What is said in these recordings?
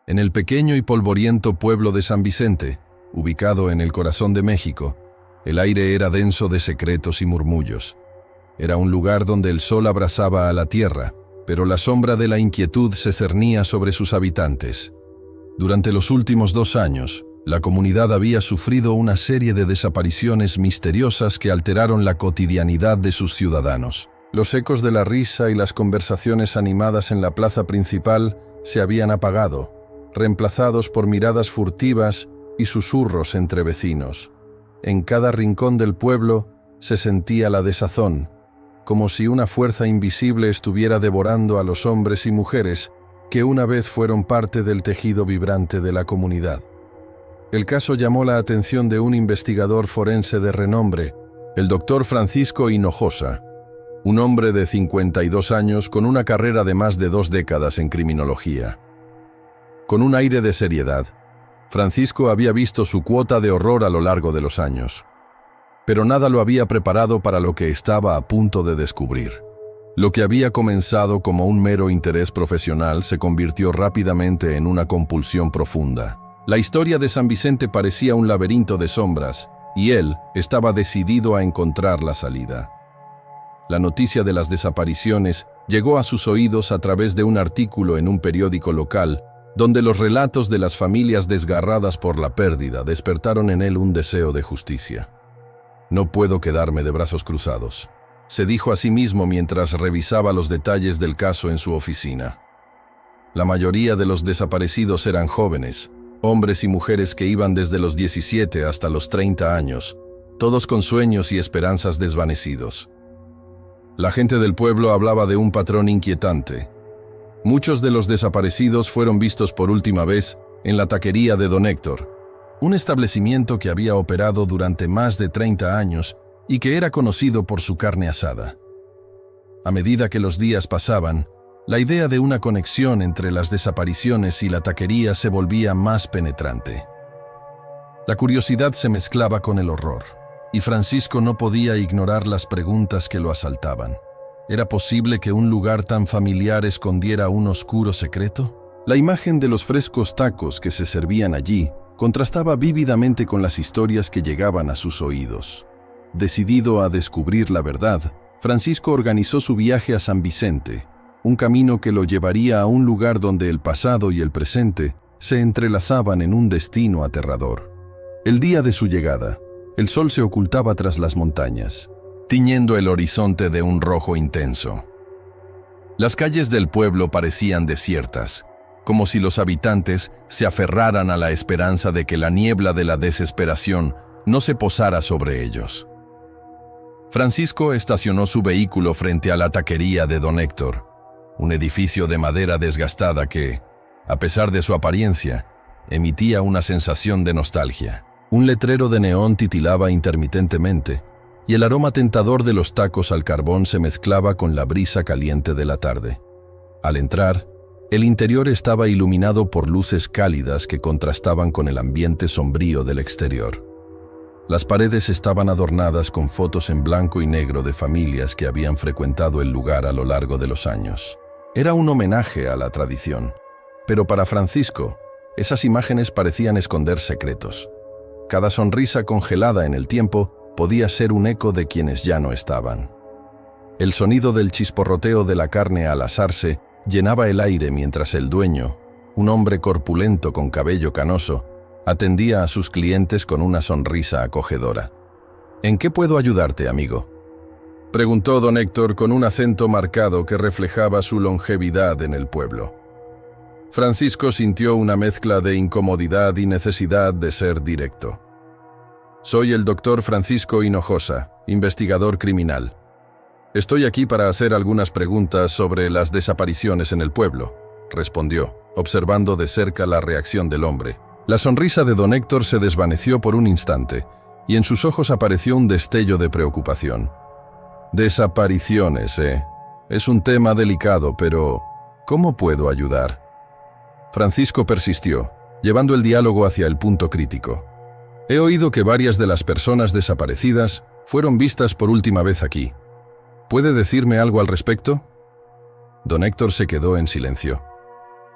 En el pequeño y polvoriento pueblo de San Vicente, ubicado en el corazón de México, el aire era denso de secretos y murmullos. Era un lugar donde el sol abrasaba a la tierra, pero la sombra de la inquietud se cernía sobre sus habitantes. Durante los últimos 2 años, la comunidad había sufrido una serie de desapariciones misteriosas que alteraron la cotidianidad de sus ciudadanos. Los ecos de la risa y las conversaciones animadas en la plaza principal se habían apagado, reemplazados por miradas furtivas y susurros entre vecinos. En cada rincón del pueblo se sentía la desazón, como si una fuerza invisible estuviera devorando a los hombres y mujeres que una vez fueron parte del tejido vibrante de la comunidad. El caso llamó la atención de un investigador forense de renombre, el doctor Francisco Hinojosa, un hombre de 52 años con una carrera de más de 2 décadas en criminología. Con un aire de seriedad, Francisco había visto su cuota de horror a lo largo de los años, pero nada lo había preparado para lo que estaba a punto de descubrir. Lo que había comenzado como un mero interés profesional se convirtió rápidamente en una compulsión profunda. La historia de San Vicente parecía un laberinto de sombras, y él estaba decidido a encontrar la salida. La noticia de las desapariciones llegó a sus oídos a través de un artículo en un periódico local, donde los relatos de las familias desgarradas por la pérdida despertaron en él un deseo de justicia. «No puedo quedarme de brazos cruzados», se dijo a sí mismo mientras revisaba los detalles del caso en su oficina. La mayoría de los desaparecidos eran jóvenes, hombres y mujeres que iban desde los 17 hasta los 30 años, todos con sueños y esperanzas desvanecidos. La gente del pueblo hablaba de un patrón inquietante. Muchos de los desaparecidos fueron vistos por última vez en la taquería de Don Héctor, un establecimiento que había operado durante más de 30 años y que era conocido por su carne asada. A medida que los días pasaban, la idea de una conexión entre las desapariciones y la taquería se volvía más penetrante. La curiosidad se mezclaba con el horror, y Francisco no podía ignorar las preguntas que lo asaltaban. ¿Era posible que un lugar tan familiar escondiera un oscuro secreto? La imagen de los frescos tacos que se servían allí contrastaba vívidamente con las historias que llegaban a sus oídos. Decidido a descubrir la verdad, Francisco organizó su viaje a San Vicente, un camino que lo llevaría a un lugar donde el pasado y el presente se entrelazaban en un destino aterrador. El día de su llegada, el sol se ocultaba tras las montañas, tiñendo el horizonte de un rojo intenso. Las calles del pueblo parecían desiertas, como si los habitantes se aferraran a la esperanza de que la niebla de la desesperación no se posara sobre ellos. Francisco estacionó su vehículo frente a la taquería de Don Héctor, un edificio de madera desgastada que, a pesar de su apariencia, emitía una sensación de nostalgia. Un letrero de neón titilaba intermitentemente, y el aroma tentador de los tacos al carbón se mezclaba con la brisa caliente de la tarde. Al entrar, el interior estaba iluminado por luces cálidas que contrastaban con el ambiente sombrío del exterior. Las paredes estaban adornadas con fotos en blanco y negro de familias que habían frecuentado el lugar a lo largo de los años. Era un homenaje a la tradición, pero para Francisco, esas imágenes parecían esconder secretos. Cada sonrisa congelada en el tiempo podía ser un eco de quienes ya no estaban. El sonido del chisporroteo de la carne al asarse llenaba el aire mientras el dueño, un hombre corpulento con cabello canoso, atendía a sus clientes con una sonrisa acogedora. «¿En qué puedo ayudarte, amigo?», preguntó don Héctor con un acento marcado que reflejaba su longevidad en el pueblo. Francisco sintió una mezcla de incomodidad y necesidad de ser directo. «Soy el doctor Francisco Hinojosa, investigador criminal. Estoy aquí para hacer algunas preguntas sobre las desapariciones en el pueblo», respondió, observando de cerca la reacción del hombre. La sonrisa de don Héctor se desvaneció por un instante, y en sus ojos apareció un destello de preocupación. «Desapariciones, Es un tema delicado, pero ¿cómo puedo ayudar?». Francisco persistió, llevando el diálogo hacia el punto crítico. «He oído que varias de las personas desaparecidas fueron vistas por última vez aquí. ¿Puede decirme algo al respecto?». Don Héctor se quedó en silencio.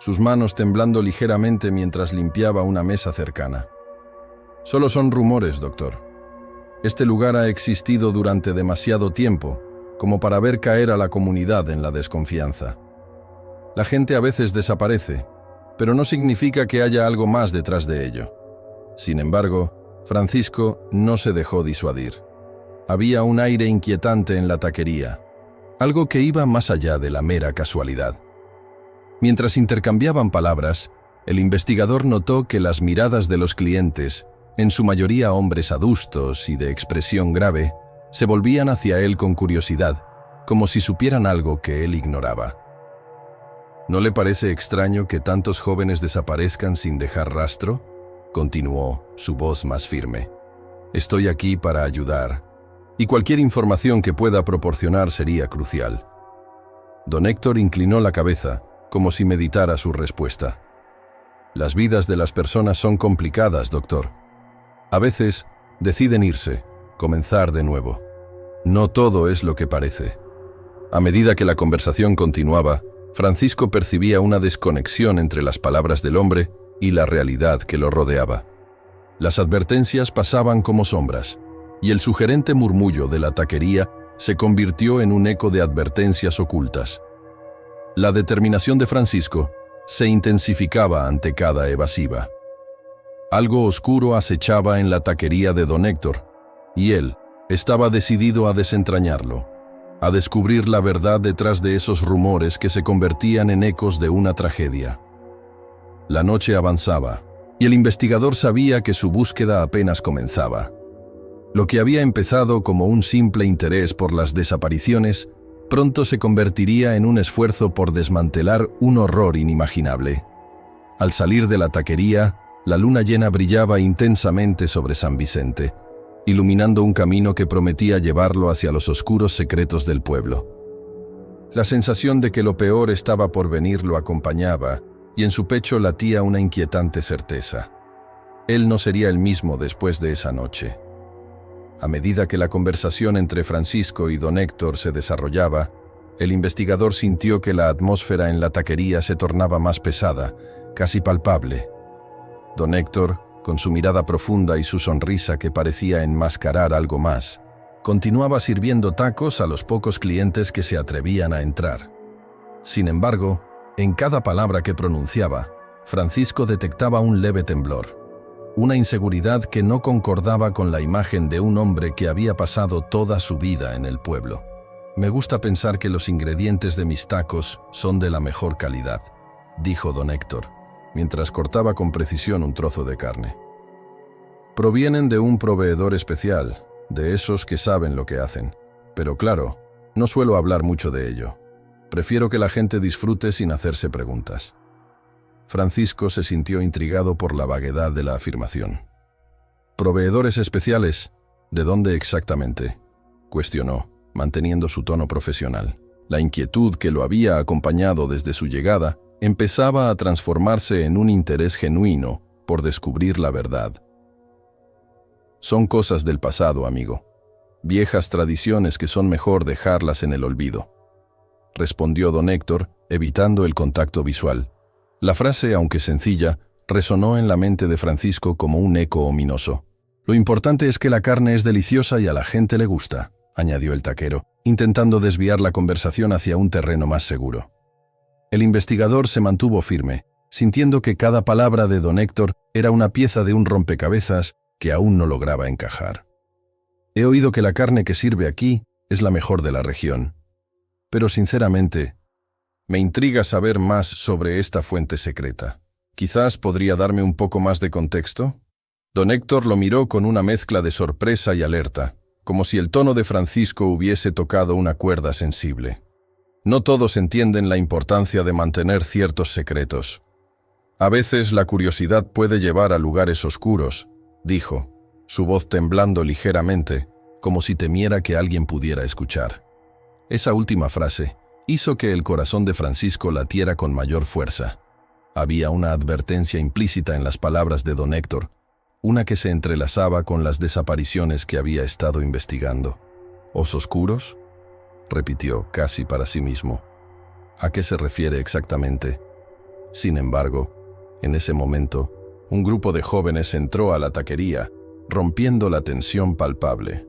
sus manos temblando ligeramente mientras limpiaba una mesa cercana. Solo son rumores, doctor. Este lugar ha existido durante demasiado tiempo como para ver caer a la comunidad en la desconfianza. La gente a veces desaparece, pero no significa que haya algo más detrás de ello. Sin embargo, Francisco no se dejó disuadir. Había un aire inquietante en la taquería, algo que iba más allá de la mera casualidad. Mientras intercambiaban palabras, el investigador notó que las miradas de los clientes, en su mayoría hombres adustos y de expresión grave, se volvían hacia él con curiosidad, como si supieran algo que él ignoraba. ¿No le parece extraño que tantos jóvenes desaparezcan sin dejar rastro?, continuó, su voz más firme. Estoy aquí para ayudar, y cualquier información que pueda proporcionar sería crucial. Don Héctor inclinó la cabeza, como si meditara su respuesta. Las vidas de las personas son complicadas, doctor. A veces deciden irse, comenzar de nuevo. No todo es lo que parece. A medida que la conversación continuaba, Francisco percibía una desconexión entre las palabras del hombre y la realidad que lo rodeaba. Las advertencias pasaban como sombras, y el sugerente murmullo de la taquería se convirtió en un eco de advertencias ocultas. La determinación de Francisco se intensificaba ante cada evasiva. Algo oscuro acechaba en la taquería de don Héctor, y él estaba decidido a desentrañarlo, a descubrir la verdad detrás de esos rumores que se convertían en ecos de una tragedia. La noche avanzaba, y el investigador sabía que su búsqueda apenas comenzaba. Lo que había empezado como un simple interés por las desapariciones, pronto se convertiría en un esfuerzo por desmantelar un horror inimaginable. Al salir de la taquería, la luna llena brillaba intensamente sobre San Vicente, iluminando un camino que prometía llevarlo hacia los oscuros secretos del pueblo. La sensación de que lo peor estaba por venir lo acompañaba, y en su pecho latía una inquietante certeza. Él no sería el mismo después de esa noche. A medida que la conversación entre Francisco y don Héctor se desarrollaba, el investigador sintió que la atmósfera en la taquería se tornaba más pesada, casi palpable. Don Héctor, con su mirada profunda y su sonrisa que parecía enmascarar algo más, continuaba sirviendo tacos a los pocos clientes que se atrevían a entrar. Sin embargo, en cada palabra que pronunciaba, Francisco detectaba un leve temblor, una inseguridad que no concordaba con la imagen de un hombre que había pasado toda su vida en el pueblo. Me gusta pensar que los ingredientes de mis tacos son de la mejor calidad, dijo don Héctor, mientras cortaba con precisión un trozo de carne. Provienen de un proveedor especial, de esos que saben lo que hacen. Pero claro, no suelo hablar mucho de ello. Prefiero que la gente disfrute sin hacerse preguntas. Francisco se sintió intrigado por la vaguedad de la afirmación. ¿Proveedores especiales? ¿De dónde exactamente?, cuestionó, manteniendo su tono profesional. La inquietud que lo había acompañado desde su llegada empezaba a transformarse en un interés genuino por descubrir la verdad. Son cosas del pasado, amigo. Viejas tradiciones que son mejor dejarlas en el olvido, respondió don Héctor, evitando el contacto visual. La frase, aunque sencilla, resonó en la mente de Francisco como un eco ominoso. Lo importante es que la carne es deliciosa y a la gente le gusta, añadió el taquero, intentando desviar la conversación hacia un terreno más seguro. El investigador se mantuvo firme, sintiendo que cada palabra de don Héctor era una pieza de un rompecabezas que aún no lograba encajar. He oído que la carne que sirve aquí es la mejor de la región. Pero sinceramente, me intriga saber más sobre esta fuente secreta. ¿Quizás podría darme un poco más de contexto? Don Héctor lo miró con una mezcla de sorpresa y alerta, como si el tono de Francisco hubiese tocado una cuerda sensible. No todos entienden la importancia de mantener ciertos secretos. A veces la curiosidad puede llevar a lugares oscuros, dijo, su voz temblando ligeramente, como si temiera que alguien pudiera escuchar. Esa última frase hizo que el corazón de Francisco latiera con mayor fuerza. Había una advertencia implícita en las palabras de don Héctor, una que se entrelazaba con las desapariciones que había estado investigando. ¿Os oscuros?, repitió casi para sí mismo. ¿A qué se refiere exactamente? Sin embargo, en ese momento, un grupo de jóvenes entró a la taquería, rompiendo la tensión palpable.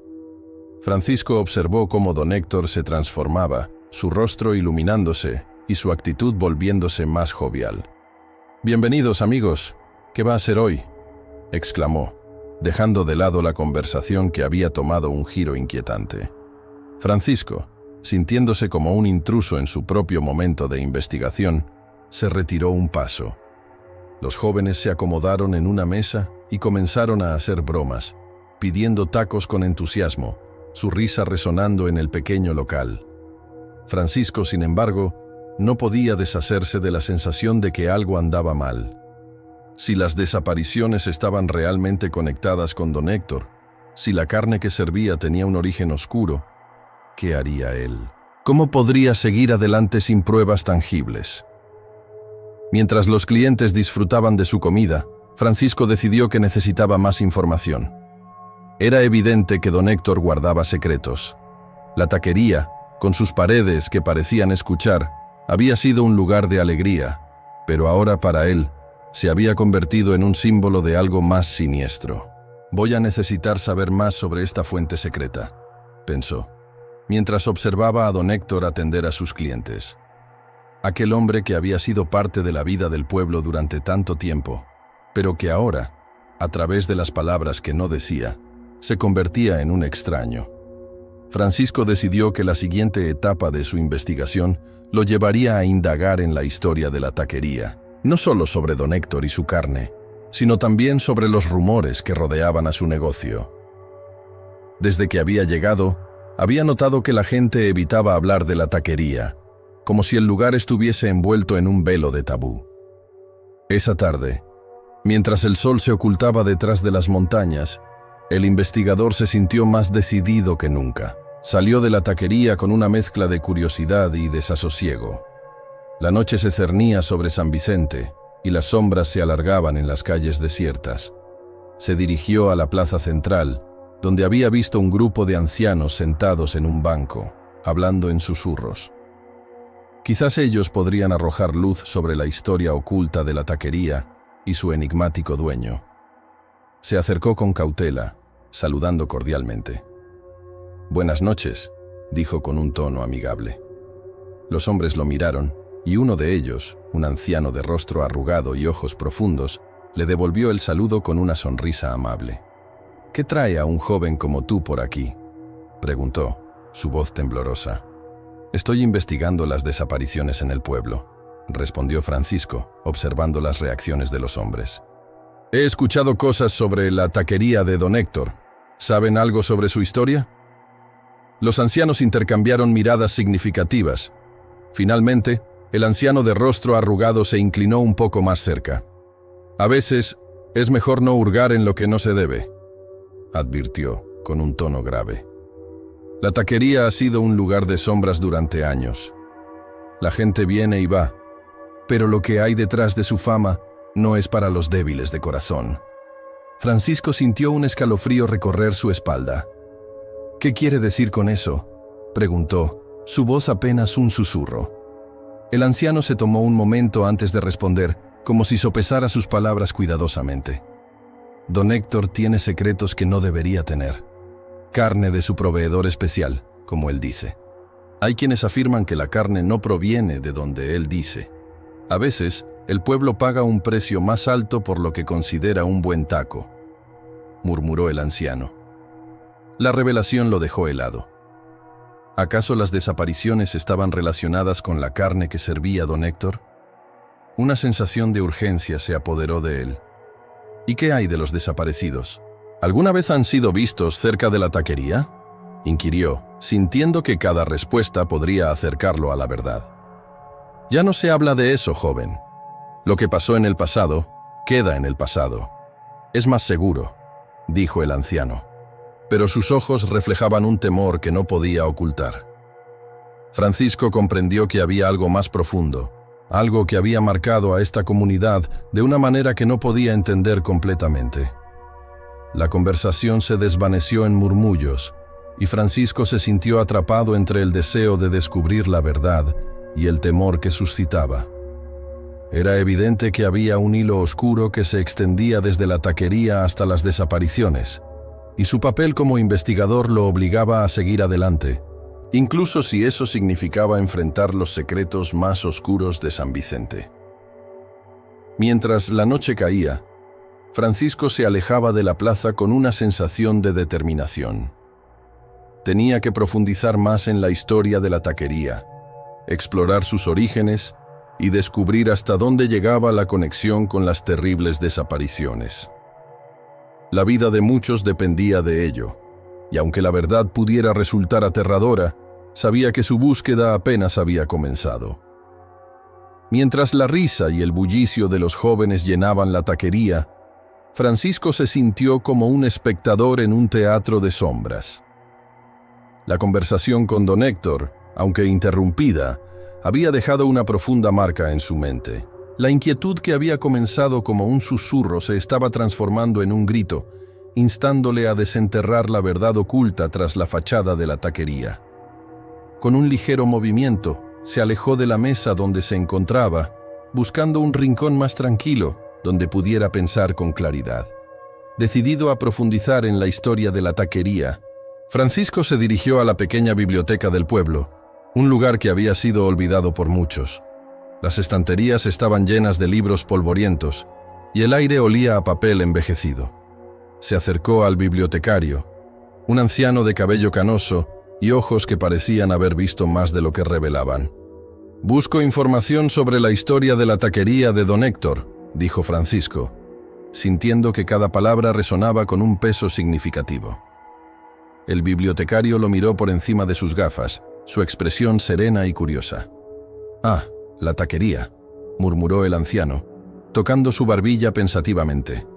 Francisco observó cómo don Héctor se transformaba, su rostro iluminándose y su actitud volviéndose más jovial. «Bienvenidos, amigos. ¿Qué va a ser hoy?», exclamó, dejando de lado la conversación que había tomado un giro inquietante. Francisco, sintiéndose como un intruso en su propio momento de investigación, se retiró un paso. Los jóvenes se acomodaron en una mesa y comenzaron a hacer bromas, pidiendo tacos con entusiasmo, su risa resonando en el pequeño local. Francisco, sin embargo, no podía deshacerse de la sensación de que algo andaba mal. Si las desapariciones estaban realmente conectadas con don Héctor, si la carne que servía tenía un origen oscuro, ¿qué haría él? ¿Cómo podría seguir adelante sin pruebas tangibles? Mientras los clientes disfrutaban de su comida, Francisco decidió que necesitaba más información. Era evidente que don Héctor guardaba secretos. La taquería, con sus paredes que parecían escuchar, había sido un lugar de alegría, pero ahora para él se había convertido en un símbolo de algo más siniestro. «Voy a necesitar saber más sobre esta fuente secreta», pensó, mientras observaba a don Héctor atender a sus clientes. Aquel hombre que había sido parte de la vida del pueblo durante tanto tiempo, pero que ahora, a través de las palabras que no decía, se convertía en un extraño. Francisco decidió que la siguiente etapa de su investigación lo llevaría a indagar en la historia de la taquería, no solo sobre don Héctor y su carne, sino también sobre los rumores que rodeaban a su negocio. Desde que había llegado, había notado que la gente evitaba hablar de la taquería, como si el lugar estuviese envuelto en un velo de tabú. Esa tarde, mientras el sol se ocultaba detrás de las montañas, el investigador se sintió más decidido que nunca. Salió de la taquería con una mezcla de curiosidad y desasosiego. La noche se cernía sobre San Vicente y las sombras se alargaban en las calles desiertas. Se dirigió a la plaza central, donde había visto un grupo de ancianos sentados en un banco, hablando en susurros. Quizás ellos podrían arrojar luz sobre la historia oculta de la taquería y su enigmático dueño. Se acercó con cautela, saludando cordialmente. «Buenas noches», dijo con un tono amigable. Los hombres lo miraron, y uno de ellos, un anciano de rostro arrugado y ojos profundos, le devolvió el saludo con una sonrisa amable. «¿Qué trae a un joven como tú por aquí?», preguntó, su voz temblorosa. «Estoy investigando las desapariciones en el pueblo», respondió Francisco, observando las reacciones de los hombres. «He escuchado cosas sobre la taquería de don Héctor. ¿Saben algo sobre su historia?». Los ancianos intercambiaron miradas significativas. Finalmente, el anciano de rostro arrugado se inclinó un poco más cerca. «A veces, es mejor no hurgar en lo que no se debe», advirtió, con un tono grave. «La taquería ha sido un lugar de sombras durante años. La gente viene y va, pero lo que hay detrás de su fama no es para los débiles de corazón». Francisco sintió un escalofrío recorrer su espalda. «¿Qué quiere decir con eso?», preguntó, su voz apenas un susurro. El anciano se tomó un momento antes de responder, como si sopesara sus palabras cuidadosamente. «Don Héctor tiene secretos que no debería tener. Carne de su proveedor especial, como él dice. Hay quienes afirman que la carne no proviene de donde él dice. A veces, el pueblo paga un precio más alto por lo que considera un buen taco», murmuró el anciano. La revelación lo dejó helado. ¿Acaso las desapariciones estaban relacionadas con la carne que servía don Héctor? Una sensación de urgencia se apoderó de él. ¿Y qué hay de los desaparecidos? ¿Alguna vez han sido vistos cerca de la taquería?, inquirió, sintiendo que cada respuesta podría acercarlo a la verdad. «Ya no se habla de eso, joven. Lo que pasó en el pasado, queda en el pasado. Es más seguro», dijo el anciano. Pero sus ojos reflejaban un temor que no podía ocultar. Francisco comprendió que había algo más profundo, algo que había marcado a esta comunidad de una manera que no podía entender completamente. La conversación se desvaneció en murmullos, y Francisco se sintió atrapado entre el deseo de descubrir la verdad y el temor que suscitaba. Era evidente que había un hilo oscuro que se extendía desde la taquería hasta las desapariciones, y su papel como investigador lo obligaba a seguir adelante, incluso si eso significaba enfrentar los secretos más oscuros de San Vicente. Mientras la noche caía, Francisco se alejaba de la plaza con una sensación de determinación. Tenía que profundizar más en la historia de la taquería, explorar sus orígenes y descubrir hasta dónde llegaba la conexión con las terribles desapariciones. La vida de muchos dependía de ello, y aunque la verdad pudiera resultar aterradora, sabía que su búsqueda apenas había comenzado. Mientras la risa y el bullicio de los jóvenes llenaban la taquería, Francisco se sintió como un espectador en un teatro de sombras. La conversación con don Héctor, aunque interrumpida, había dejado una profunda marca en su mente. La inquietud que había comenzado como un susurro se estaba transformando en un grito, instándole a desenterrar la verdad oculta tras la fachada de la taquería. Con un ligero movimiento, se alejó de la mesa donde se encontraba, buscando un rincón más tranquilo, donde pudiera pensar con claridad. Decidido a profundizar en la historia de la taquería, Francisco se dirigió a la pequeña biblioteca del pueblo, un lugar que había sido olvidado por muchos. Las estanterías estaban llenas de libros polvorientos y el aire olía a papel envejecido. Se acercó al bibliotecario, un anciano de cabello canoso y ojos que parecían haber visto más de lo que revelaban. «Busco información sobre la historia de la taquería de don Héctor», dijo Francisco, sintiendo que cada palabra resonaba con un peso significativo. El bibliotecario lo miró por encima de sus gafas, su expresión serena y curiosa. «Ah, la taquería», murmuró el anciano, tocando su barbilla pensativamente.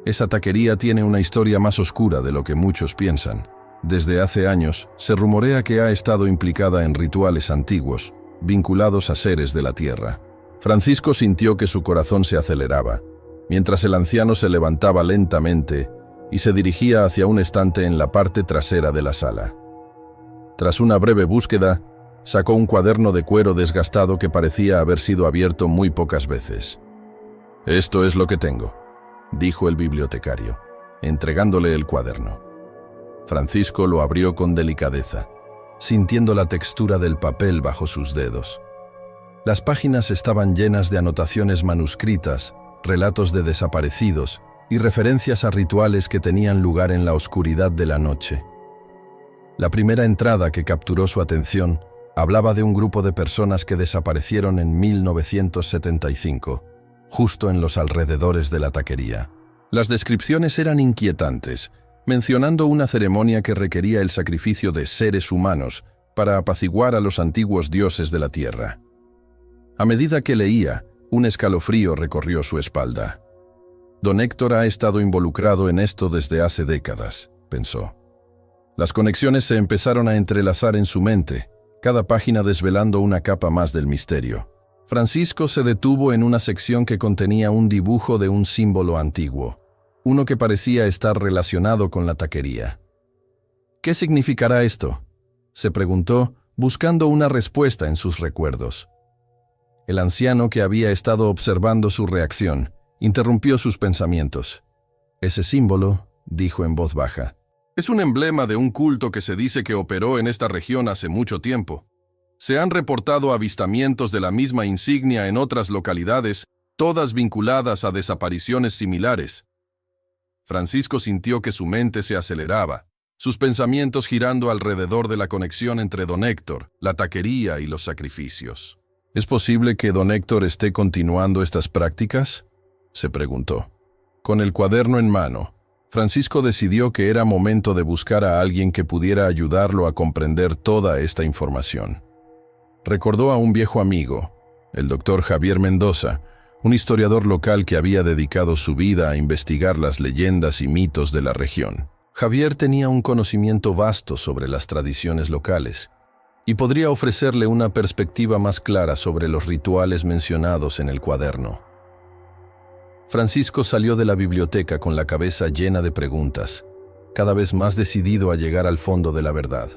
«Esa taquería tiene una historia más oscura de lo que muchos piensan. Desde hace años se rumorea que ha estado implicada en rituales antiguos, vinculados a seres de la tierra». Francisco sintió que su corazón se aceleraba, mientras el anciano se levantaba lentamente y se dirigía hacia un estante en la parte trasera de la sala. Tras una breve búsqueda, sacó un cuaderno de cuero desgastado que parecía haber sido abierto muy pocas veces. «Esto es lo que tengo», dijo el bibliotecario, entregándole el cuaderno. Francisco lo abrió con delicadeza, sintiendo la textura del papel bajo sus dedos. Las páginas estaban llenas de anotaciones manuscritas, relatos de desaparecidos y referencias a rituales que tenían lugar en la oscuridad de la noche. La primera entrada que capturó su atención hablaba de un grupo de personas que desaparecieron en 1975, justo en los alrededores de la taquería. Las descripciones eran inquietantes, mencionando una ceremonia que requería el sacrificio de seres humanos para apaciguar a los antiguos dioses de la tierra. A medida que leía, un escalofrío recorrió su espalda. Don Héctor ha estado involucrado en esto desde hace décadas, pensó. Las conexiones se empezaron a entrelazar en su mente, cada página desvelando una capa más del misterio. Francisco se detuvo en una sección que contenía un dibujo de un símbolo antiguo, uno que parecía estar relacionado con la taquería. «¿Qué significará esto?», se preguntó, buscando una respuesta en sus recuerdos. El anciano, que había estado observando su reacción, interrumpió sus pensamientos. «Ese símbolo», dijo en voz baja, «es un emblema de un culto que se dice que operó en esta región hace mucho tiempo. Se han reportado avistamientos de la misma insignia en otras localidades, todas vinculadas a desapariciones similares». Francisco sintió que su mente se aceleraba, sus pensamientos girando alrededor de la conexión entre don Héctor, la taquería y los sacrificios. «¿Es posible que don Héctor esté continuando estas prácticas?», se preguntó. Con el cuaderno en mano, Francisco decidió que era momento de buscar a alguien que pudiera ayudarlo a comprender toda esta información. Recordó a un viejo amigo, el doctor Javier Mendoza, un historiador local que había dedicado su vida a investigar las leyendas y mitos de la región. Javier tenía un conocimiento vasto sobre las tradiciones locales y podría ofrecerle una perspectiva más clara sobre los rituales mencionados en el cuaderno. Francisco salió de la biblioteca con la cabeza llena de preguntas, cada vez más decidido a llegar al fondo de la verdad.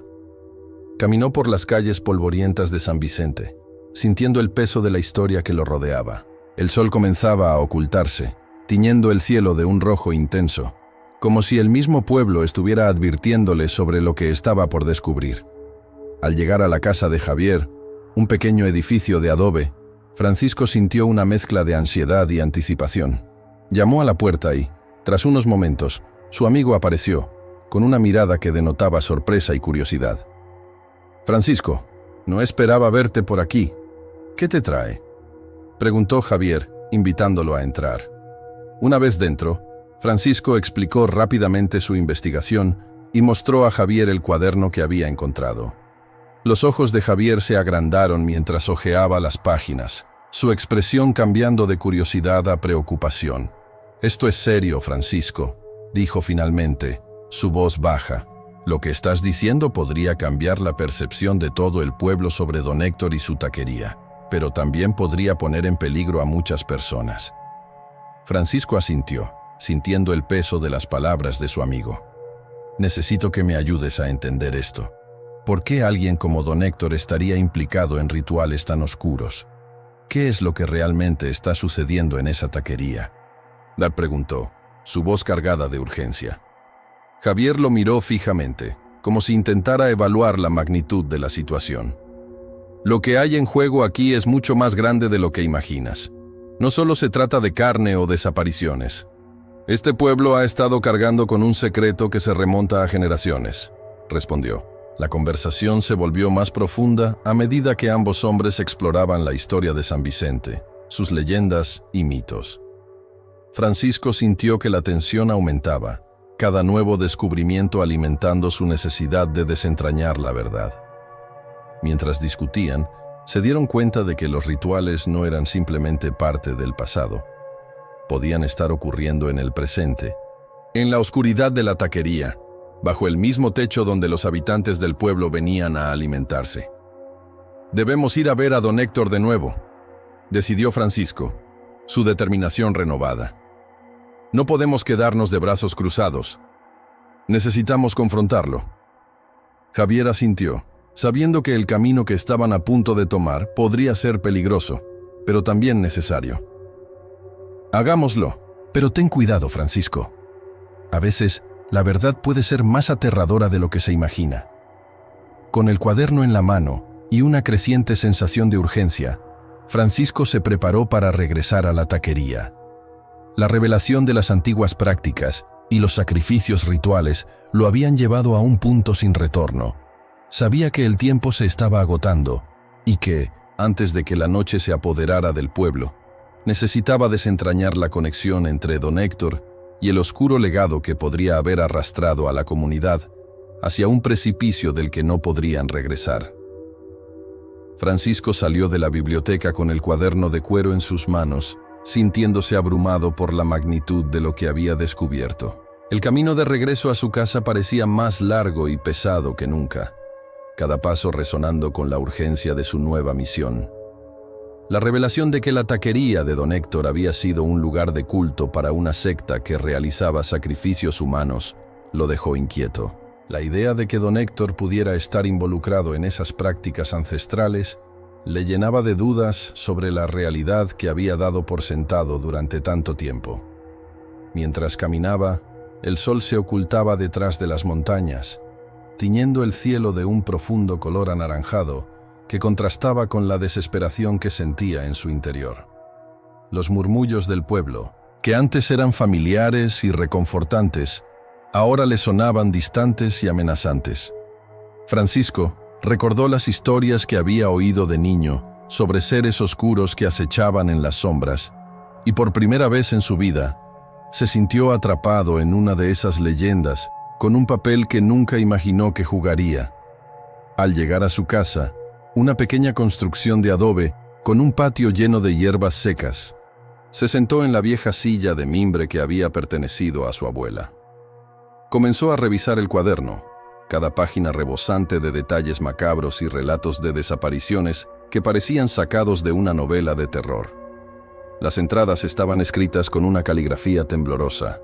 Caminó por las calles polvorientas de San Vicente, sintiendo el peso de la historia que lo rodeaba. El sol comenzaba a ocultarse, tiñendo el cielo de un rojo intenso, como si el mismo pueblo estuviera advirtiéndole sobre lo que estaba por descubrir. Al llegar a la casa de Javier, un pequeño edificio de adobe, Francisco sintió una mezcla de ansiedad y anticipación. Llamó a la puerta y, tras unos momentos, su amigo apareció, con una mirada que denotaba sorpresa y curiosidad. «Francisco, no esperaba verte por aquí. ¿Qué te trae?», preguntó Javier, invitándolo a entrar. Una vez dentro, Francisco explicó rápidamente su investigación y mostró a Javier el cuaderno que había encontrado. Los ojos de Javier se agrandaron mientras hojeaba las páginas, su expresión cambiando de curiosidad a preocupación. «Esto es serio, Francisco», dijo finalmente, su voz baja. «Lo que estás diciendo podría cambiar la percepción de todo el pueblo sobre don Héctor y su taquería, pero también podría poner en peligro a muchas personas». Francisco asintió, sintiendo el peso de las palabras de su amigo. «Necesito que me ayudes a entender esto. ¿Por qué alguien como don Héctor estaría implicado en rituales tan oscuros? ¿Qué es lo que realmente está sucediendo en esa taquería?», le preguntó, su voz cargada de urgencia. Javier lo miró fijamente, como si intentara evaluar la magnitud de la situación. «Lo que hay en juego aquí es mucho más grande de lo que imaginas. No solo se trata de carne o desapariciones. Este pueblo ha estado cargando con un secreto que se remonta a generaciones», respondió. La conversación se volvió más profunda a medida que ambos hombres exploraban la historia de San Vicente, sus leyendas y mitos. Francisco sintió que la tensión aumentaba, cada nuevo descubrimiento alimentando su necesidad de desentrañar la verdad. Mientras discutían, se dieron cuenta de que los rituales no eran simplemente parte del pasado. Podían estar ocurriendo en el presente, en la oscuridad de la taquería, bajo el mismo techo donde los habitantes del pueblo venían a alimentarse. «Debemos ir a ver a don Héctor de nuevo», decidió Francisco, su determinación renovada. «No podemos quedarnos de brazos cruzados. Necesitamos confrontarlo». Javier asintió, sabiendo que el camino que estaban a punto de tomar podría ser peligroso, pero también necesario. «Hagámoslo, pero ten cuidado, Francisco. A veces, la verdad puede ser más aterradora de lo que se imagina». Con el cuaderno en la mano y una creciente sensación de urgencia, Francisco se preparó para regresar a la taquería. La revelación de las antiguas prácticas y los sacrificios rituales lo habían llevado a un punto sin retorno. Sabía que el tiempo se estaba agotando y que, antes de que la noche se apoderara del pueblo, necesitaba desentrañar la conexión entre don Héctor y el oscuro legado que podría haber arrastrado a la comunidad hacia un precipicio del que no podrían regresar. Francisco salió de la biblioteca con el cuaderno de cuero en sus manos, sintiéndose abrumado por la magnitud de lo que había descubierto. El camino de regreso a su casa parecía más largo y pesado que nunca, cada paso resonando con la urgencia de su nueva misión. La revelación de que la taquería de don Héctor había sido un lugar de culto para una secta que realizaba sacrificios humanos lo dejó inquieto. La idea de que don Héctor pudiera estar involucrado en esas prácticas ancestrales le llenaba de dudas sobre la realidad que había dado por sentado durante tanto tiempo. Mientras caminaba, el sol se ocultaba detrás de las montañas, tiñendo el cielo de un profundo color anaranjado que contrastaba con la desesperación que sentía en su interior. Los murmullos del pueblo, que antes eran familiares y reconfortantes, ahora le sonaban distantes y amenazantes. Francisco recordó las historias que había oído de niño sobre seres oscuros que acechaban en las sombras, y por primera vez en su vida, se sintió atrapado en una de esas leyendas con un papel que nunca imaginó que jugaría. Al llegar a su casa, una pequeña construcción de adobe con un patio lleno de hierbas secas, se sentó en la vieja silla de mimbre que había pertenecido a su abuela. Comenzó a revisar el cuaderno, cada página rebosante de detalles macabros y relatos de desapariciones que parecían sacados de una novela de terror. Las entradas estaban escritas con una caligrafía temblorosa,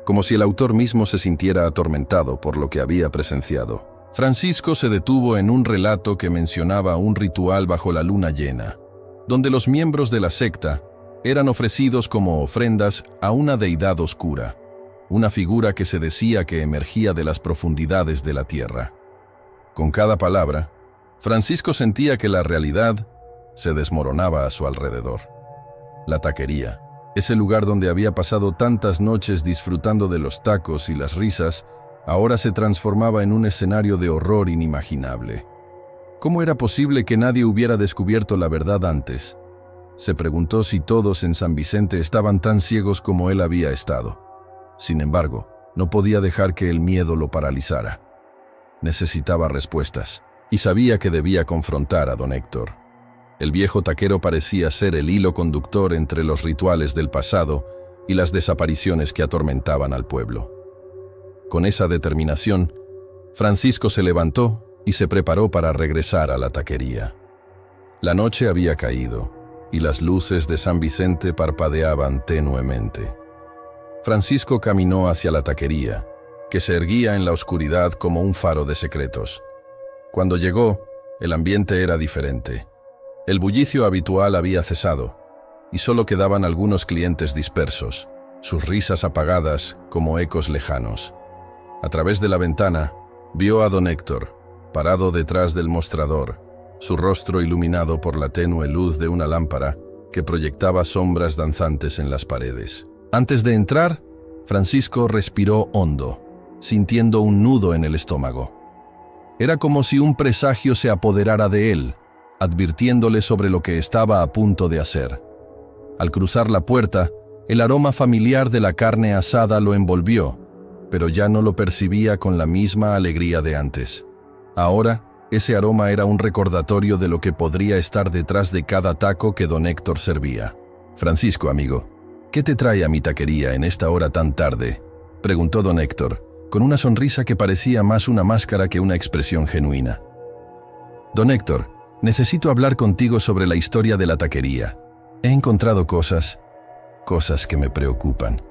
como si el autor mismo se sintiera atormentado por lo que había presenciado. Francisco se detuvo en un relato que mencionaba un ritual bajo la luna llena, donde los miembros de la secta eran ofrecidos como ofrendas a una deidad oscura, una figura que se decía que emergía de las profundidades de la tierra. Con cada palabra, Francisco sentía que la realidad se desmoronaba a su alrededor. La taquería, ese lugar donde había pasado tantas noches disfrutando de los tacos y las risas, ahora se transformaba en un escenario de horror inimaginable. ¿Cómo era posible que nadie hubiera descubierto la verdad antes? Se preguntó si todos en San Vicente estaban tan ciegos como él había estado. Sin embargo, no podía dejar que el miedo lo paralizara. Necesitaba respuestas, y sabía que debía confrontar a don Héctor. El viejo taquero parecía ser el hilo conductor entre los rituales del pasado y las desapariciones que atormentaban al pueblo. Con esa determinación, Francisco se levantó y se preparó para regresar a la taquería. La noche había caído, y las luces de San Vicente parpadeaban tenuemente. Francisco caminó hacia la taquería, que se erguía en la oscuridad como un faro de secretos. Cuando llegó, el ambiente era diferente. El bullicio habitual había cesado, y solo quedaban algunos clientes dispersos, sus risas apagadas como ecos lejanos. A través de la ventana, vio a don Héctor, parado detrás del mostrador, su rostro iluminado por la tenue luz de una lámpara que proyectaba sombras danzantes en las paredes. Antes de entrar, Francisco respiró hondo, sintiendo un nudo en el estómago. Era como si un presagio se apoderara de él, advirtiéndole sobre lo que estaba a punto de hacer. Al cruzar la puerta, el aroma familiar de la carne asada lo envolvió, pero ya no lo percibía con la misma alegría de antes. Ahora, ese aroma era un recordatorio de lo que podría estar detrás de cada taco que don Héctor servía. «Francisco, amigo, ¿qué te trae a mi taquería en esta hora tan tarde?», preguntó don Héctor, con una sonrisa que parecía más una máscara que una expresión genuina. «Don Héctor, necesito hablar contigo sobre la historia de la taquería. He encontrado cosas que me preocupan»,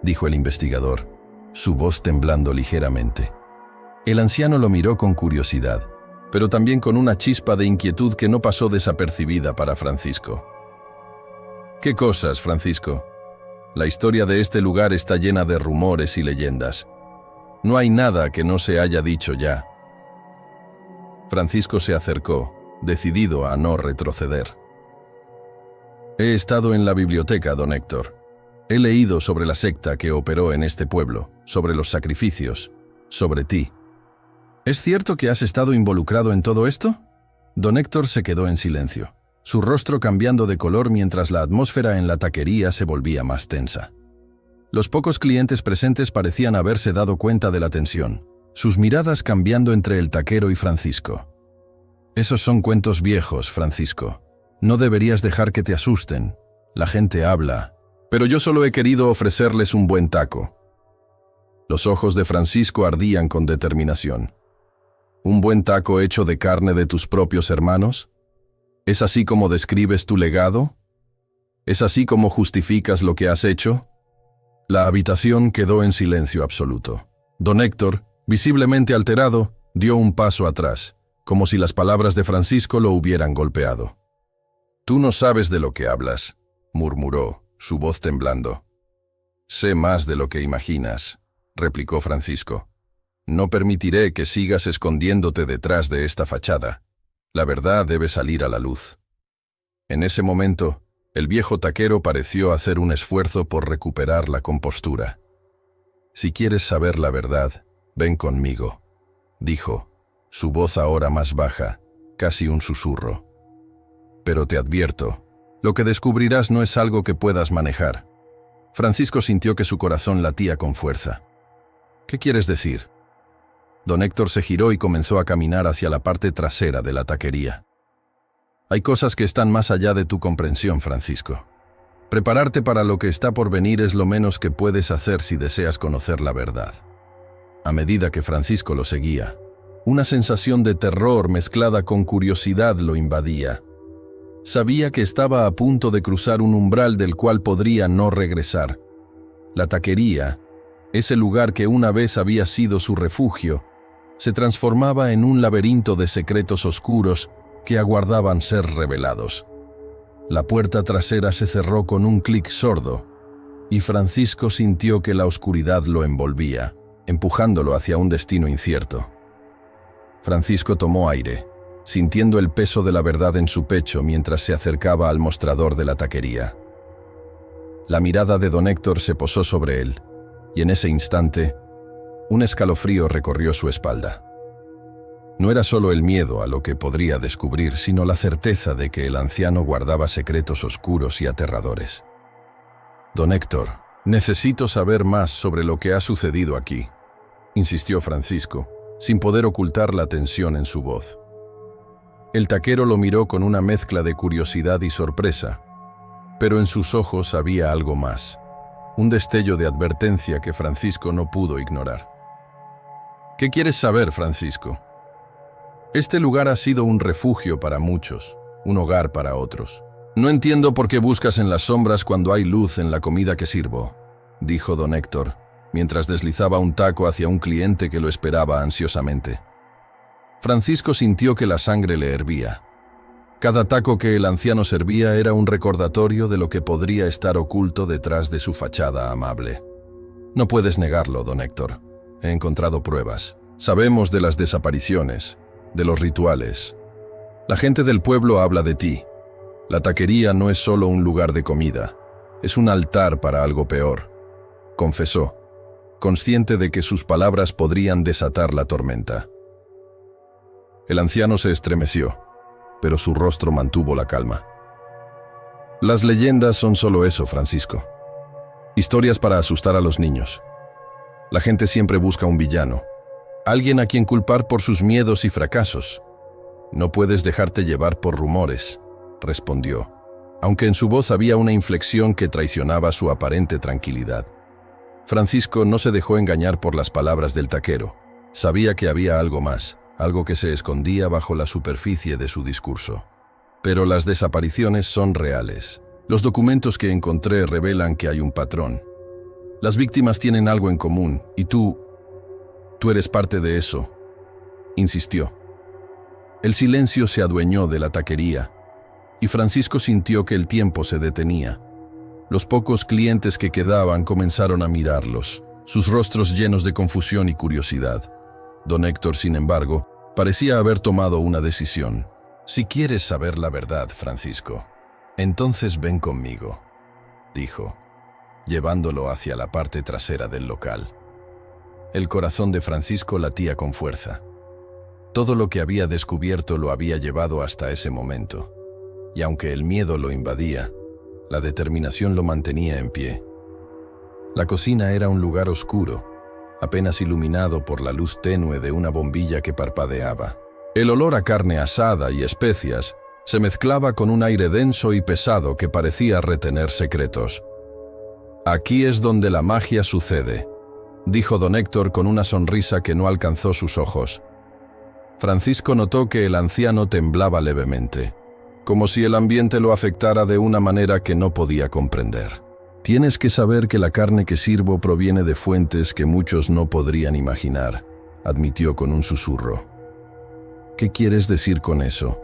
dijo el investigador, su voz temblando ligeramente. El anciano lo miró con curiosidad, pero también con una chispa de inquietud que no pasó desapercibida para Francisco. «¿Qué cosas, Francisco? La historia de este lugar está llena de rumores y leyendas. No hay nada que no se haya dicho ya». Francisco se acercó, decidido a no retroceder. «He estado en la biblioteca, don Héctor. He leído sobre la secta que operó en este pueblo, sobre los sacrificios, sobre ti». «¿Es cierto que has estado involucrado en todo esto?». Don Héctor se quedó en silencio, su rostro cambiando de color mientras la atmósfera en la taquería se volvía más tensa. Los pocos clientes presentes parecían haberse dado cuenta de la tensión, sus miradas cambiando entre el taquero y Francisco. «Esos son cuentos viejos, Francisco. No deberías dejar que te asusten. La gente habla. Pero yo solo he querido ofrecerles un buen taco». Los ojos de Francisco ardían con determinación. «¿Un buen taco hecho de carne de tus propios hermanos? ¿Es así como describes tu legado? ¿Es así como justificas lo que has hecho?». La habitación quedó en silencio absoluto. Don Héctor, visiblemente alterado, dio un paso atrás, como si las palabras de Francisco lo hubieran golpeado. «Tú no sabes de lo que hablas», murmuró, su voz temblando. «Sé más de lo que imaginas», replicó Francisco. «No permitiré que sigas escondiéndote detrás de esta fachada. La verdad debe salir a la luz». En ese momento, el viejo taquero pareció hacer un esfuerzo por recuperar la compostura. «Si quieres saber la verdad, ven conmigo», dijo, su voz ahora más baja, casi un susurro. «Pero te advierto, lo que descubrirás no es algo que puedas manejar». Francisco sintió que su corazón latía con fuerza. «¿Qué quieres decir?». Don Héctor se giró y comenzó a caminar hacia la parte trasera de la taquería. «Hay cosas que están más allá de tu comprensión, Francisco. Prepararte para lo que está por venir es lo menos que puedes hacer si deseas conocer la verdad». A medida que Francisco lo seguía, una sensación de terror mezclada con curiosidad lo invadía. Sabía que estaba a punto de cruzar un umbral del cual podría no regresar. La taquería, ese lugar que una vez había sido su refugio, se transformaba en un laberinto de secretos oscuros que aguardaban ser revelados. La puerta trasera se cerró con un clic sordo, y Francisco sintió que la oscuridad lo envolvía, empujándolo hacia un destino incierto. Francisco tomó aire, sintiendo el peso de la verdad en su pecho mientras se acercaba al mostrador de la taquería. La mirada de don Héctor se posó sobre él, y en ese instante, un escalofrío recorrió su espalda. No era solo el miedo a lo que podría descubrir, sino la certeza de que el anciano guardaba secretos oscuros y aterradores. «Don Héctor, necesito saber más sobre lo que ha sucedido aquí», insistió Francisco, sin poder ocultar la tensión en su voz. El taquero lo miró con una mezcla de curiosidad y sorpresa, pero en sus ojos había algo más, un destello de advertencia que Francisco no pudo ignorar. «¿Qué quieres saber, Francisco? Este lugar ha sido un refugio para muchos, un hogar para otros. No entiendo por qué buscas en las sombras cuando hay luz en la comida que sirvo», dijo don Héctor, mientras deslizaba un taco hacia un cliente que lo esperaba ansiosamente. Francisco sintió que la sangre le hervía. Cada taco que el anciano servía era un recordatorio de lo que podría estar oculto detrás de su fachada amable. «No puedes negarlo, don Héctor. He encontrado pruebas. Sabemos de las desapariciones, de los rituales. La gente del pueblo habla de ti. La taquería no es solo un lugar de comida, es un altar para algo peor», confesó, consciente de que sus palabras podrían desatar la tormenta. El anciano se estremeció, pero su rostro mantuvo la calma. «Las leyendas son solo eso, Francisco. Historias para asustar a los niños. La gente siempre busca un villano, alguien a quien culpar por sus miedos y fracasos. No puedes dejarte llevar por rumores», respondió, aunque en su voz había una inflexión que traicionaba su aparente tranquilidad. Francisco no se dejó engañar por las palabras del taquero. Sabía que había algo más, algo que se escondía bajo la superficie de su discurso. «Pero las desapariciones son reales. Los documentos que encontré revelan que hay un patrón. Las víctimas tienen algo en común, y tú eres parte de eso», insistió. El silencio se adueñó de la taquería, y Francisco sintió que el tiempo se detenía. Los pocos clientes que quedaban comenzaron a mirarlos, sus rostros llenos de confusión y curiosidad. Don Héctor, sin embargo, parecía haber tomado una decisión. «Si quieres saber la verdad, Francisco, entonces ven conmigo», dijo, llevándolo hacia la parte trasera del local. El corazón de Francisco latía con fuerza. Todo lo que había descubierto lo había llevado hasta ese momento, y aunque el miedo lo invadía, la determinación lo mantenía en pie. La cocina era un lugar oscuro, apenas iluminado por la luz tenue de una bombilla que parpadeaba. El olor a carne asada y especias se mezclaba con un aire denso y pesado que parecía retener secretos. «Aquí es donde la magia sucede», dijo don Héctor con una sonrisa que no alcanzó sus ojos. Francisco notó que el anciano temblaba levemente, como si el ambiente lo afectara de una manera que no podía comprender. «Tienes que saber que la carne que sirvo proviene de fuentes que muchos no podrían imaginar», admitió con un susurro. «¿Qué quieres decir con eso?»,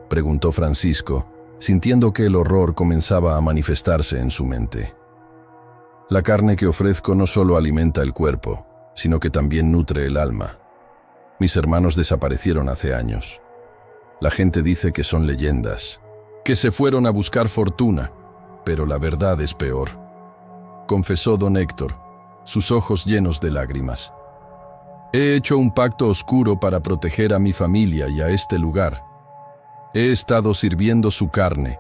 preguntó Francisco, sintiendo que el horror comenzaba a manifestarse en su mente. «La carne que ofrezco no solo alimenta el cuerpo, sino que también nutre el alma. Mis hermanos desaparecieron hace años. La gente dice que son leyendas, que se fueron a buscar fortuna, pero la verdad es peor», confesó don Héctor, sus ojos llenos de lágrimas. «He hecho un pacto oscuro para proteger a mi familia y a este lugar. He estado sirviendo su carne,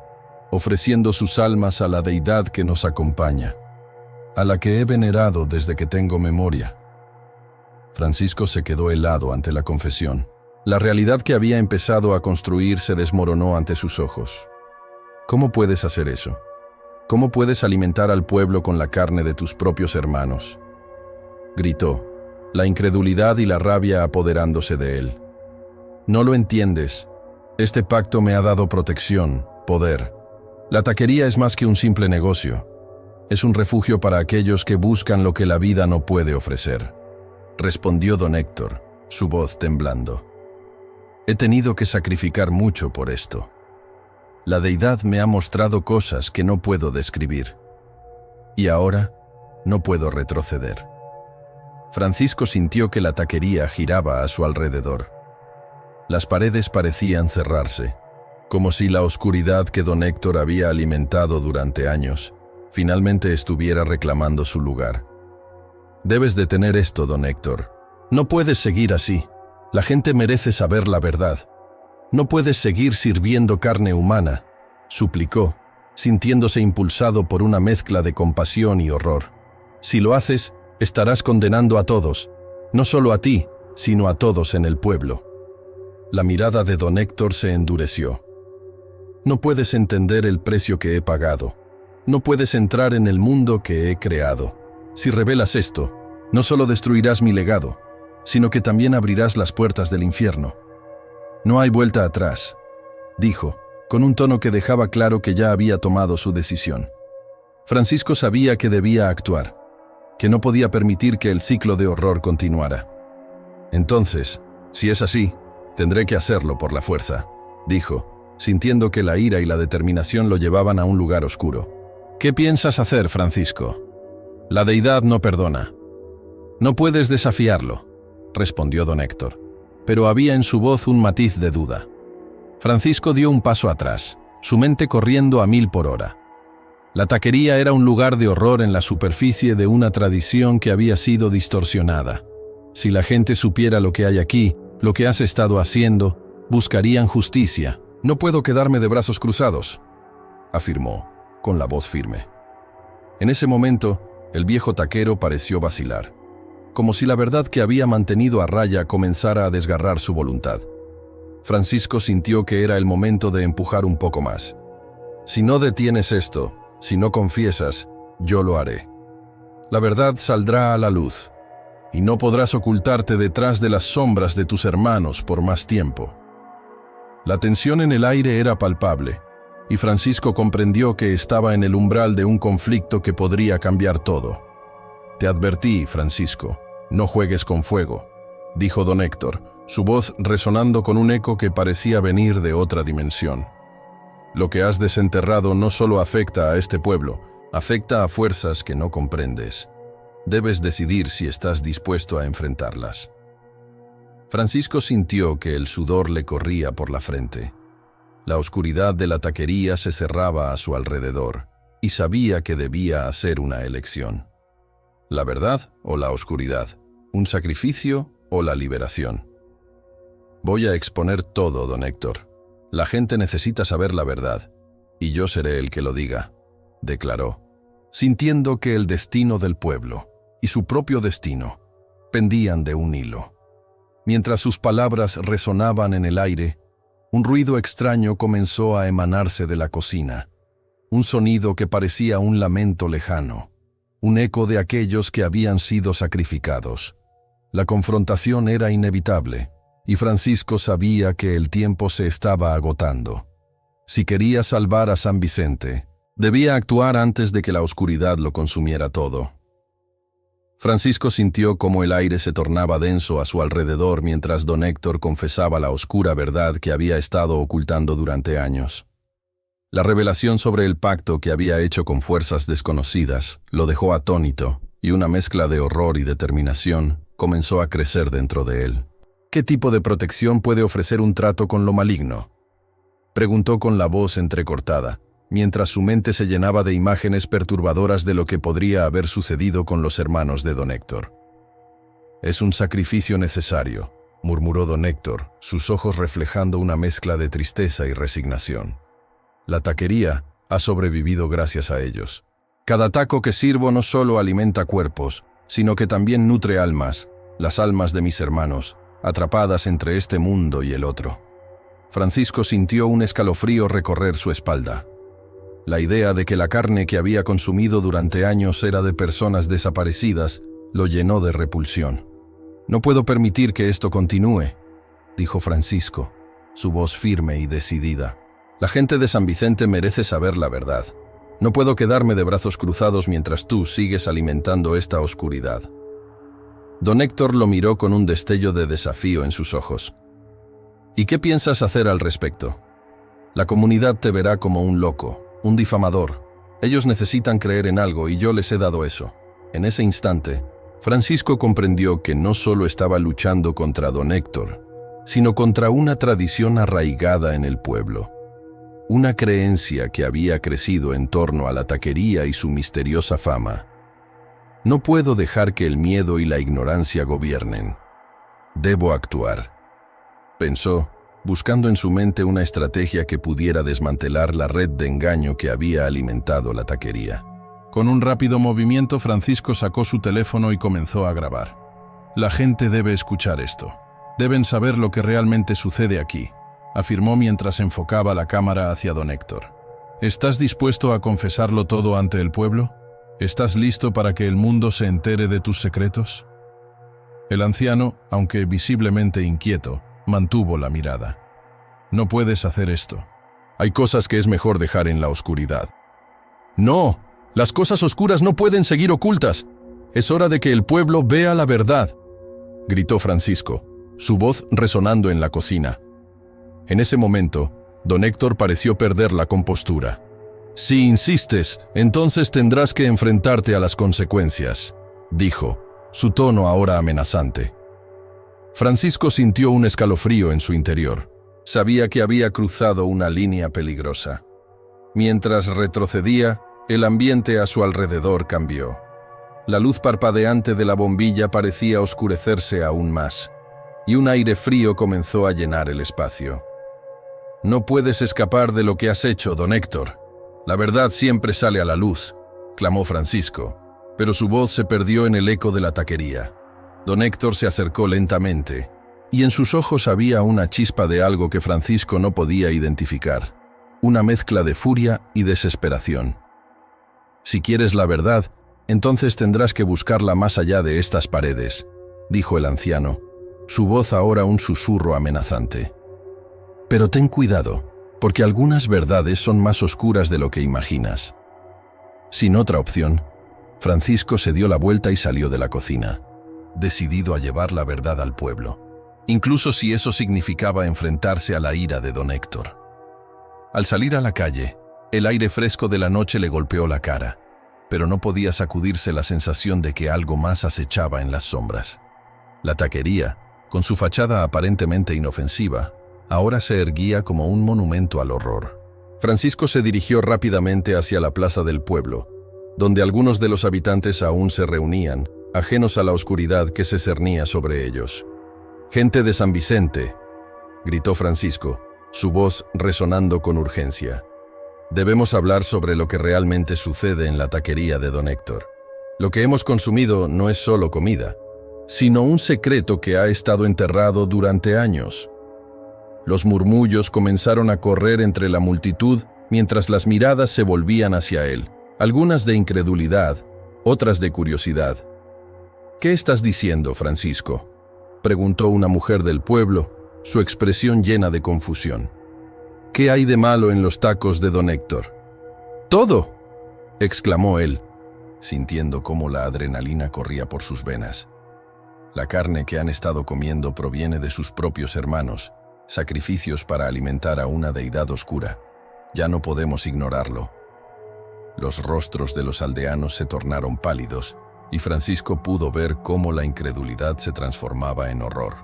ofreciendo sus almas a la deidad que nos acompaña, a la que he venerado desde que tengo memoria». Francisco se quedó helado ante la confesión. La realidad que había empezado a construir se desmoronó ante sus ojos. «¿Cómo puedes hacer eso? ¿Cómo puedes alimentar al pueblo con la carne de tus propios hermanos?», gritó, la incredulidad y la rabia apoderándose de él. «No lo entiendes. Este pacto me ha dado protección, poder. La taquería es más que un simple negocio. Es un refugio para aquellos que buscan lo que la vida no puede ofrecer», respondió don Héctor, su voz temblando. «He tenido que sacrificar mucho por esto. La deidad me ha mostrado cosas que no puedo describir. Y ahora no puedo retroceder. Francisco sintió que la taquería giraba a su alrededor. Las paredes parecían cerrarse, como si la oscuridad que don Héctor había alimentado durante años finalmente estuviera reclamando su lugar. Debes detener esto, don Héctor. No puedes seguir así. La gente merece saber la verdad. No puedes seguir sirviendo carne humana, suplicó, sintiéndose impulsado por una mezcla de compasión y horror. Si lo haces, estarás condenando a todos, no solo a ti, sino a todos en el pueblo. La mirada de don Héctor se endureció. No puedes entender el precio que he pagado. No puedes entrar en el mundo que he creado. Si revelas esto, no solo destruirás mi legado, sino que también abrirás las puertas del infierno. No hay vuelta atrás, dijo, con un tono que dejaba claro que ya había tomado su decisión. Francisco sabía que debía actuar, que no podía permitir que el ciclo de horror continuara. Entonces, si es así, tendré que hacerlo por la fuerza, dijo, sintiendo que la ira y la determinación lo llevaban a un lugar oscuro. ¿Qué piensas hacer, Francisco? La deidad no perdona. No puedes desafiarlo, respondió don Héctor, pero había en su voz un matiz de duda. Francisco dio un paso atrás, su mente corriendo a 1000 por hora. La taquería era un lugar de horror en la superficie de una tradición que había sido distorsionada. Si la gente supiera lo que hay aquí, lo que has estado haciendo, buscarían justicia. No puedo quedarme de brazos cruzados, afirmó, con la voz firme. En ese momento, el viejo taquero pareció vacilar, como si la verdad que había mantenido a raya comenzara a desgarrar su voluntad. Francisco sintió que era el momento de empujar un poco más. Si no detienes esto, si no confiesas, yo lo haré. La verdad saldrá a la luz, y no podrás ocultarte detrás de las sombras de tus hermanos por más tiempo. La tensión en el aire era palpable, y Francisco comprendió que estaba en el umbral de un conflicto que podría cambiar todo. Te advertí, Francisco. No juegues con fuego, dijo don Héctor, su voz resonando con un eco que parecía venir de otra dimensión. Lo que has desenterrado no solo afecta a este pueblo, afecta a fuerzas que no comprendes. Debes decidir si estás dispuesto a enfrentarlas. Francisco sintió que el sudor le corría por la frente. La oscuridad de la taquería se cerraba a su alrededor, y sabía que debía hacer una elección. ¿La verdad o la oscuridad? ¿Un sacrificio o la liberación? Voy a exponer todo, don Héctor. La gente necesita saber la verdad, y yo seré el que lo diga, declaró, sintiendo que el destino del pueblo y su propio destino pendían de un hilo. Mientras sus palabras resonaban en el aire, un ruido extraño comenzó a emanarse de la cocina, un sonido que parecía un lamento lejano, un eco de aquellos que habían sido sacrificados. La confrontación era inevitable, y Francisco sabía que el tiempo se estaba agotando. Si quería salvar a San Vicente, debía actuar antes de que la oscuridad lo consumiera todo. Francisco sintió cómo el aire se tornaba denso a su alrededor mientras don Héctor confesaba la oscura verdad que había estado ocultando durante años. La revelación sobre el pacto que había hecho con fuerzas desconocidas lo dejó atónito, y una mezcla de horror y determinación comenzó a crecer dentro de él. ¿Qué tipo de protección puede ofrecer un trato con lo maligno?, preguntó con la voz entrecortada, mientras su mente se llenaba de imágenes perturbadoras de lo que podría haber sucedido con los hermanos de don Héctor. «Es un sacrificio necesario», murmuró don Héctor, sus ojos reflejando una mezcla de tristeza y resignación. «La taquería ha sobrevivido gracias a ellos. Cada taco que sirvo no solo alimenta cuerpos, sino que también nutre almas, las almas de mis hermanos, atrapadas entre este mundo y el otro». Francisco sintió un escalofrío recorrer su espalda. La idea de que la carne que había consumido durante años era de personas desaparecidas lo llenó de repulsión. «No puedo permitir que esto continúe», dijo Francisco, su voz firme y decidida. «La gente de San Vicente merece saber la verdad. No puedo quedarme de brazos cruzados mientras tú sigues alimentando esta oscuridad». Don Héctor lo miró con un destello de desafío en sus ojos. «¿Y qué piensas hacer al respecto?». La comunidad te verá como un loco, un difamador. Ellos necesitan creer en algo y yo les he dado eso. En ese instante, Francisco comprendió que no solo estaba luchando contra don Héctor, sino contra una tradición arraigada en el pueblo. Una creencia que había crecido en torno a la taquería y su misteriosa fama. No puedo dejar que el miedo y la ignorancia gobiernen. Debo actuar, pensó, buscando en su mente una estrategia que pudiera desmantelar la red de engaño que había alimentado la taquería. Con un rápido movimiento, Francisco sacó su teléfono y comenzó a grabar. La gente debe escuchar esto. Deben saber lo que realmente sucede aquí, afirmó mientras enfocaba la cámara hacia don Héctor. ¿Estás dispuesto a confesarlo todo ante el pueblo? ¿Estás listo para que el mundo se entere de tus secretos? El anciano, aunque visiblemente inquieto, mantuvo la mirada. No puedes hacer esto. Hay cosas que es mejor dejar en la oscuridad. ¡No! Las cosas oscuras no pueden seguir ocultas. Es hora de que el pueblo vea la verdad, gritó Francisco, su voz resonando en la cocina. En ese momento, don Héctor pareció perder la compostura. Si insistes, entonces tendrás que enfrentarte a las consecuencias, dijo, su tono ahora amenazante. Francisco sintió un escalofrío en su interior. Sabía que había cruzado una línea peligrosa. Mientras retrocedía, el ambiente a su alrededor cambió. La luz parpadeante de la bombilla parecía oscurecerse aún más, y un aire frío comenzó a llenar el espacio. No puedes escapar de lo que has hecho, don Héctor. La verdad siempre sale a la luz, clamó Francisco, pero su voz se perdió en el eco de la taquería. Don Héctor se acercó lentamente, y en sus ojos había una chispa de algo que Francisco no podía identificar, una mezcla de furia y desesperación. Si quieres la verdad, entonces tendrás que buscarla más allá de estas paredes, dijo el anciano, su voz ahora un susurro amenazante. Pero ten cuidado, porque algunas verdades son más oscuras de lo que imaginas. Sin otra opción, Francisco se dio la vuelta y salió de la cocina, decidido a llevar la verdad al pueblo, incluso si eso significaba enfrentarse a la ira de don Héctor. Al salir a la calle, el aire fresco de la noche le golpeó la cara, pero no podía sacudirse la sensación de que algo más acechaba en las sombras. La taquería, con su fachada aparentemente inofensiva, ahora se erguía como un monumento al horror. Francisco se dirigió rápidamente hacia la plaza del pueblo, donde algunos de los habitantes aún se reunían, ajenos a la oscuridad que se cernía sobre ellos. «Gente de San Vicente», gritó Francisco, su voz resonando con urgencia. «Debemos hablar sobre lo que realmente sucede en la taquería de don Héctor. Lo que hemos consumido no es solo comida, sino un secreto que ha estado enterrado durante años». Los murmullos comenzaron a correr entre la multitud mientras las miradas se volvían hacia él, algunas de incredulidad, otras de curiosidad. «¿Qué estás diciendo, Francisco?», preguntó una mujer del pueblo, su expresión llena de confusión. «¿Qué hay de malo en los tacos de don Héctor?». «¡Todo!», exclamó él, sintiendo cómo la adrenalina corría por sus venas. La carne que han estado comiendo proviene de sus propios hermanos, sacrificios para alimentar a una deidad oscura. Ya no podemos ignorarlo. Los rostros de los aldeanos se tornaron pálidos, y Francisco pudo ver cómo la incredulidad se transformaba en horror.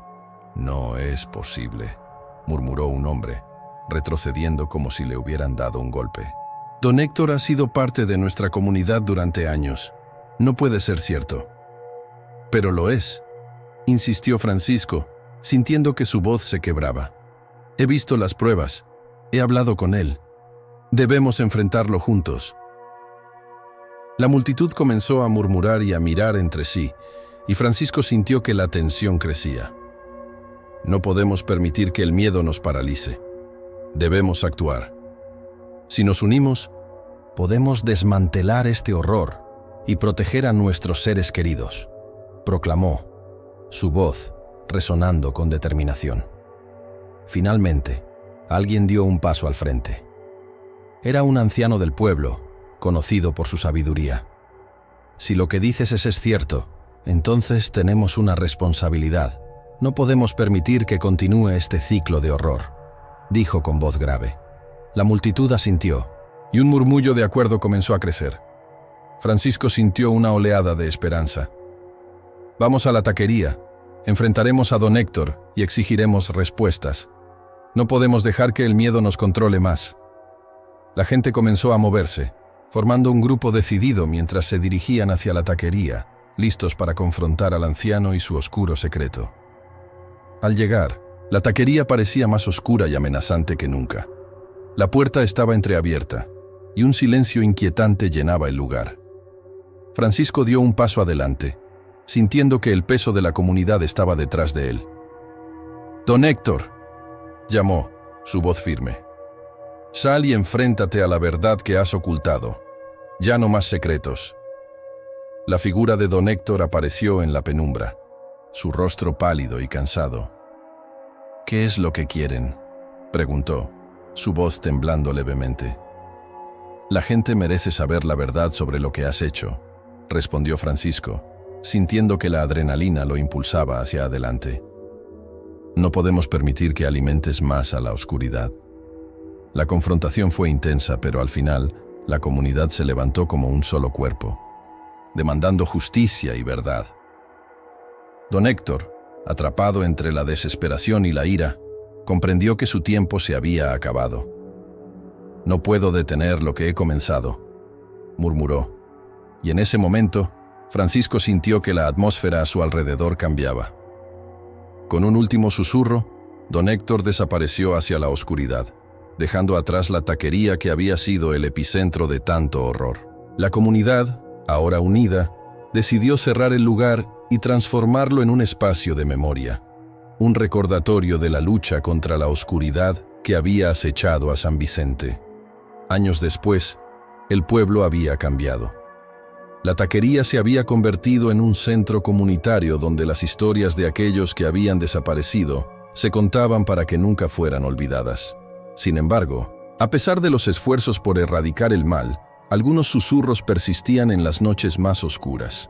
«No es posible», murmuró un hombre, retrocediendo como si le hubieran dado un golpe. «Don Héctor ha sido parte de nuestra comunidad durante años. No puede ser cierto». «Pero lo es», insistió Francisco, sintiendo que su voz se quebraba. «He visto las pruebas. He hablado con él. Debemos enfrentarlo juntos». La multitud comenzó a murmurar y a mirar entre sí, y Francisco sintió que la tensión crecía. No podemos permitir que el miedo nos paralice. Debemos actuar. Si nos unimos, podemos desmantelar este horror y proteger a nuestros seres queridos, proclamó, su voz resonando con determinación. Finalmente, alguien dio un paso al frente. Era un anciano del pueblo, conocido por su sabiduría. «Si lo que dices es cierto, entonces tenemos una responsabilidad. No podemos permitir que continúe este ciclo de horror», dijo con voz grave. La multitud asintió, y un murmullo de acuerdo comenzó a crecer. Francisco sintió una oleada de esperanza. «Vamos a la taquería, enfrentaremos a don Héctor y exigiremos respuestas. No podemos dejar que el miedo nos controle más». La gente comenzó a moverse, formando un grupo decidido mientras se dirigían hacia la taquería, listos para confrontar al anciano y su oscuro secreto. Al llegar, la taquería parecía más oscura y amenazante que nunca. La puerta estaba entreabierta, y un silencio inquietante llenaba el lugar. Francisco dio un paso adelante, sintiendo que el peso de la comunidad estaba detrás de él. «Don Héctor», llamó, su voz firme. «Sal y enfréntate a la verdad que has ocultado. Ya no más secretos». La figura de don Héctor apareció en la penumbra, su rostro pálido y cansado. «¿Qué es lo que quieren?», preguntó, su voz temblando levemente. «La gente merece saber la verdad sobre lo que has hecho», respondió Francisco, sintiendo que la adrenalina lo impulsaba hacia adelante. «No podemos permitir que alimentes más a la oscuridad». La confrontación fue intensa, pero al final, la comunidad se levantó como un solo cuerpo, demandando justicia y verdad. Don Héctor, atrapado entre la desesperación y la ira, comprendió que su tiempo se había acabado. «No puedo detener lo que he comenzado», murmuró, y en ese momento, Francisco sintió que la atmósfera a su alrededor cambiaba. Con un último susurro, don Héctor desapareció hacia la oscuridad, dejando atrás la taquería que había sido el epicentro de tanto horror. La comunidad, ahora unida, decidió cerrar el lugar y transformarlo en un espacio de memoria, un recordatorio de la lucha contra la oscuridad que había acechado a San Vicente. Años después, el pueblo había cambiado. La taquería se había convertido en un centro comunitario donde las historias de aquellos que habían desaparecido se contaban para que nunca fueran olvidadas. Sin embargo, a pesar de los esfuerzos por erradicar el mal, algunos susurros persistían en las noches más oscuras.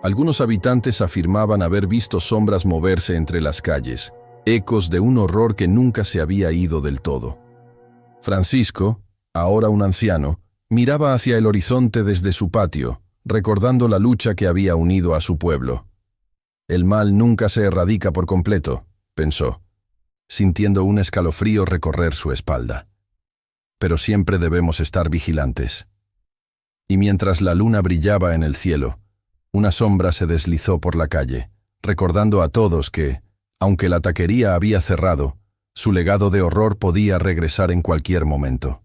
Algunos habitantes afirmaban haber visto sombras moverse entre las calles, ecos de un horror que nunca se había ido del todo. Francisco, ahora un anciano, miraba hacia el horizonte desde su patio, recordando la lucha que había unido a su pueblo. «El mal nunca se erradica por completo», pensó, sintiendo un escalofrío recorrer su espalda. «Pero siempre debemos estar vigilantes». Y mientras la luna brillaba en el cielo, una sombra se deslizó por la calle, recordando a todos que, aunque la taquería había cerrado, su legado de horror podía regresar en cualquier momento.